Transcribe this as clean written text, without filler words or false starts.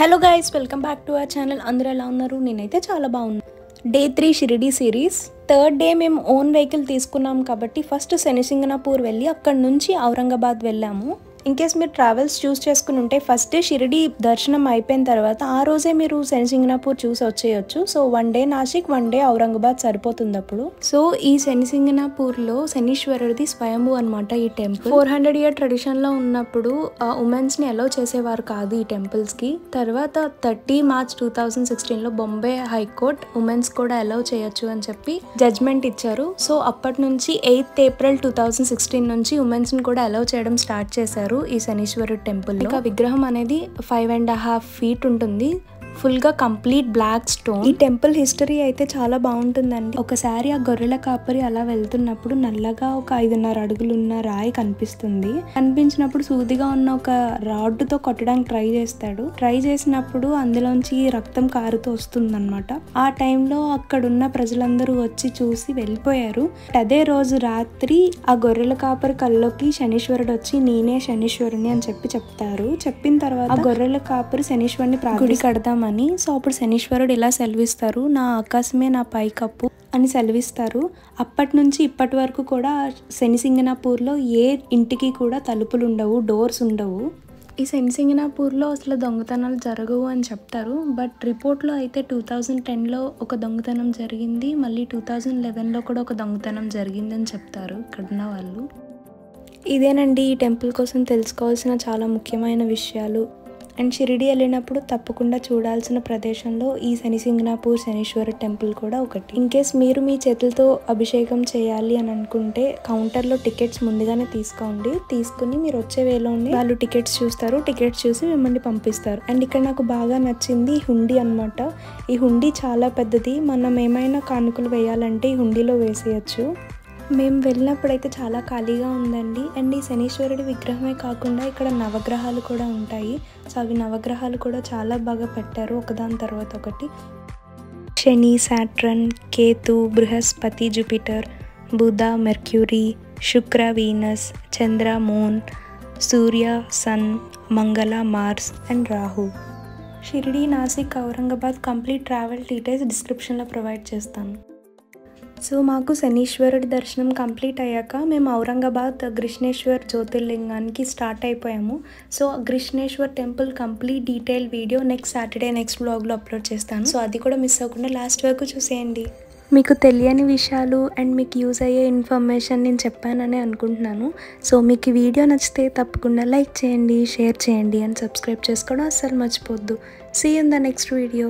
Hello guys, welcome back to our channel. అందరూ ఎలా ఉన్నారు? నేనైతే చాలా బాగున్నాను. Day 3 Shirdi series third day మేము ఓన్ వెహికల్ తీసుకున్నాం కాబట్టి ఫస్ట్ శనిసింగనాపూర్ వెళ్ళి అక్కడ నుంచి ఔరంగాబాద్ వెళ్ళాము. ఇన్కేస్ మీరు ట్రావెల్స్ చూస్ చేసుకుని ఉంటే ఫస్ట్ డే షిరిడి దర్శనం అయిపోయిన తర్వాత ఆ రోజే మీరు శనిసింగనాపూర్ చూసి వచ్చేయచ్చు. So 1 day Nashik, 1 day Aurangabad సరిపోతుంది అప్పుడు. సో ఈ శనిసింగనాపూర్లో శనీశ్వరుడిది స్వయంభూ అనమాట ఈ టెంపుల్. 400 ఇయర్ ట్రెడిషన్లో ఉన్నప్పుడు ఉమెన్స్ని అలౌ చేసేవారు కాదు ఈ టెంపుల్స్కి. తర్వాత 30 మార్చ్ 2016లో బాంబే హైకోర్ట్ ఉమెన్స్ కూడా అలౌ చేయొచ్చు అని చెప్పి జడ్జ్మెంట్ ఇచ్చారు. సో అప్పటి నుంచి 8 ఏప్రిల్ 2016 నుంచి ఉమెన్స్ని కూడా అలౌ చేయడం స్టార్ట్ చేశారు ఈ శనీశ్వరుడు టెంపుల్. ఇంకా విగ్రహం అనేది 5.5 feet ఉంటుంది, ఫుల్ గా కంప్లీట్ బ్లాక్ స్టోన్. ఈ టెంపుల్ హిస్టరీ అయితే చాలా బాగుంటుందండి. ఒకసారి ఆ గొర్రెల కాపరి అలా వెళ్తున్నప్పుడు నల్లగా ఒక 5.5 అడుగులు ఉన్న రాయి కనిపించినప్పుడు సూదిగా ఉన్న ఒక రాడ్ తో కొట్టడానికి ట్రై చేస్తాడు. ట్రై చేసినప్పుడు అందులోంచి రక్తం కారుతూ వస్తుందన్నమాట. ఆ టైంలో అక్కడున్న ప్రజలందరూ వచ్చి చూసి వెళ్ళిపోయారు. అదే రోజు రాత్రి ఆ గొర్రెల కాపరి కల్లోకి శనీశ్వరుడు వచ్చి నేనే శనీశ్వరుని అని చెప్తారు. చెప్పిన తర్వాత ఆ గొర్రెల కాపరి శనీశ్వరుని గుడి కడదామని. సో అప్పుడు శనీశ్వరుడు ఇలా సెలవిస్తారు, నా ఆకాశమే నా పైకప్పు అని సెలవిస్తారు. అప్పటి నుంచి ఇప్పటి వరకు కూడా శనిసింగనాపూర్లో ఏ ఇంటికి కూడా తలుపులు ఉండవు, డోర్స్ ఉండవు. ఈ శనిసింగనాపూర్లో అసలు దొంగతనాలు జరగవు అని చెప్తారు. బట్ రిపోర్ట్లో అయితే 2010లో ఒక దొంగతనం జరిగింది, మళ్ళీ 2011లో కూడా ఒక దొంగతనం జరిగిందని చెప్తారు ఇక్కడున్న వాళ్ళు. ఇదేనండి ఈ టెంపుల్ కోసం తెలుసుకోవాల్సిన చాలా ముఖ్యమైన విషయాలు. అండ్ షిరిడి వెళ్ళినప్పుడు తప్పకుండా చూడాల్సిన ప్రదేశంలో ఈ శనిసింగనాపూర్ శనీశ్వర టెంపుల్ కూడా ఒకటి. ఇన్ కేస్ మీరు మీ చేతులతో అభిషేకం చేయాలి అని అనుకుంటే కౌంటర్లో టికెట్స్ ముందుగానే తీసుకుని మీరు వచ్చే వేలోనే వాళ్ళు టికెట్స్ చూస్తారు. టికెట్స్ చూసి మిమ్మల్ని పంపిస్తారు. అండ్ ఇక్కడ నాకు బాగా నచ్చింది హుండీ అనమాట. ఈ హుండీ చాలా పెద్దది. మనం ఏమైనా కానుకలు వేయాలంటే ఈ హుండీలో వేసేయచ్చు. మేము వెళ్ళినప్పుడైతే చాలా ఖాళీగా ఉందండి. అండ్ ఈ శనీశ్వరుడి విగ్రహమే కాకుండా ఇక్కడ నవగ్రహాలు కూడా ఉంటాయి. సో అవి నవగ్రహాలు కూడా చాలా బాగా పెట్టారు, ఒకదాని తర్వాత ఒకటి. Shani, Saturn, Ketu, Brihaspati, Jupiter, Budha, Mercury, Shukra, Venus, Chandra, moon, Surya, sun, Mangala, Mars and Rahu. Shirdi, Nashik, Aurangabad complete travel details డిస్క్రిప్షన్లో ప్రొవైడ్ చేస్తాను. సో మాకు శనీశ్వరుడి దర్శనం కంప్లీట్ అయ్యాక మేము ఔరంగాబాద్ గ్రిష్ణేశ్వర్ జ్యోతిర్లింగానికి స్టార్ట్ అయిపోయాము. So Grishneshwar temple complete detail video next Saturday next వ్లాగ్లో అప్లోడ్ చేస్తాను. సో అది కూడా మిస్ అవ్వకుండా లాస్ట్ వరకు చూసేయండి. మీకు తెలియని విషయాలు అండ్ మీకు యూజ్ అయ్యే ఇన్ఫర్మేషన్ నేను చెప్పానని అనుకుంటున్నాను. సో మీకు ఈ వీడియో నచ్చితే తప్పకుండా లైక్ చేయండి, షేర్ చేయండి అండ్ సబ్స్క్రైబ్ చేసుకోవడం అస్సలు మర్చిపోద్దు. See you in the next video.